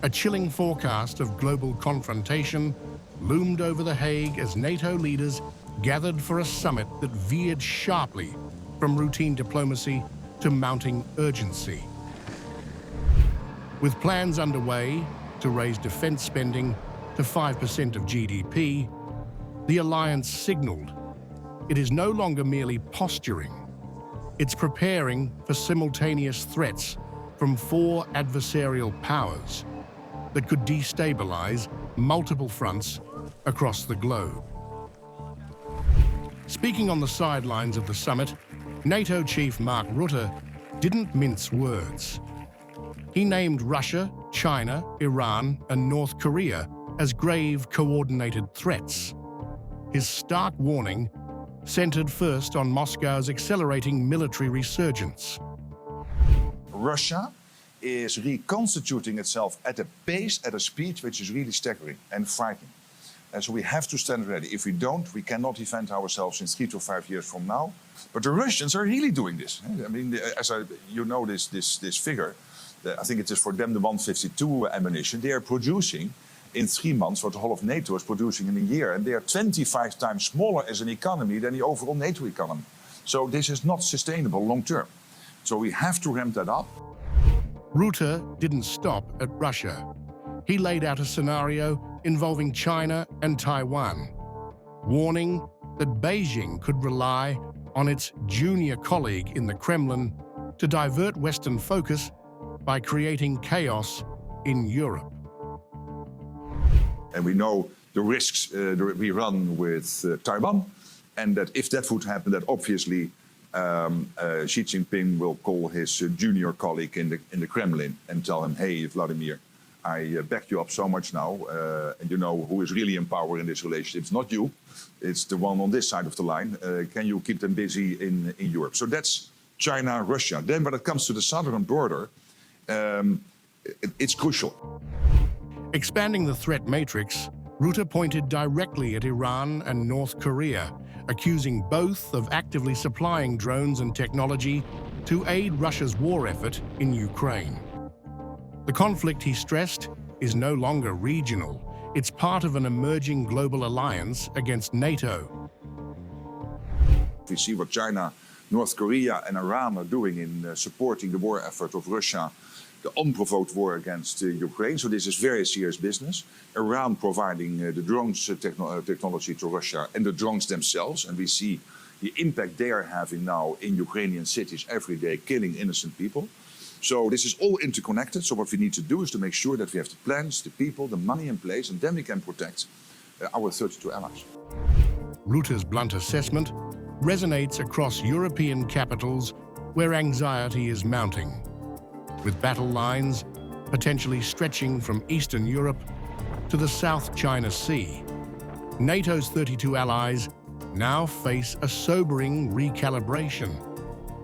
A chilling forecast of global confrontation loomed over The Hague as NATO leaders gathered for a summit that veered sharply from routine diplomacy to mounting urgency. With plans underway to raise defense spending to 5% of GDP, the alliance signaled it is no longer merely posturing. It's preparing for simultaneous threats from 4 adversarial powers that could destabilize multiple fronts across the globe. Speaking on the sidelines of the summit, NATO chief Mark Rutte didn't mince words. He named Russia, China, Iran, and North Korea as grave coordinated threats. His stark warning centered first on Moscow's accelerating military resurgence. Russia is reconstituting itself at a pace, at a speed which is really staggering and frightening. And so we have to stand ready. If we don't, we cannot defend ourselves in 3 to 5 years from now. But the Russians are really doing this. I mean, you know this figure. I think it is for them the 152 ammunition. They are producing in 3 months what the whole of NATO is producing in a year. And they are 25 times smaller as an economy than the overall NATO economy. So this is not sustainable long term. So we have to ramp that up. Rutte didn't stop at Russia. He laid out a scenario involving China and Taiwan, warning that Beijing could rely on its junior colleague in the Kremlin to divert Western focus by creating chaos in Europe. And we know the risks that we run with Taiwan, and that if that would happen, that obviously Xi Jinping will call his junior colleague in the Kremlin and tell him, hey, Vladimir, I back you up so much now, and you know who is really in power in this relationship. It's not you, it's the one on this side of the line. Can you keep them busy in Europe? So that's China, Russia. Then when it comes to the southern border, it's crucial. Expanding the threat matrix, Rutte pointed directly at Iran and North Korea, accusing both of actively supplying drones and technology to aid Russia's war effort in Ukraine. The conflict, he stressed, is no longer regional. It's part of an emerging global alliance against NATO. We see what China, North Korea and Iran are doing in supporting the war effort of Russia, the unprovoked war against Ukraine. So this is very serious business. Iran providing the drones technology to Russia and the drones themselves. And we see the impact they are having now in Ukrainian cities every day, killing innocent people. So this is all interconnected. So what we need to do is to make sure that we have the plans, the people, the money in place, and then we can protect our 32 allies. Rutte's blunt assessment resonates across European capitals where anxiety is mounting, with battle lines potentially stretching from Eastern Europe to the South China Sea. NATO's 32 allies now face a sobering recalibration,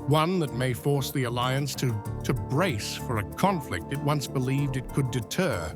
one that may force the alliance to brace for a conflict it once believed it could deter.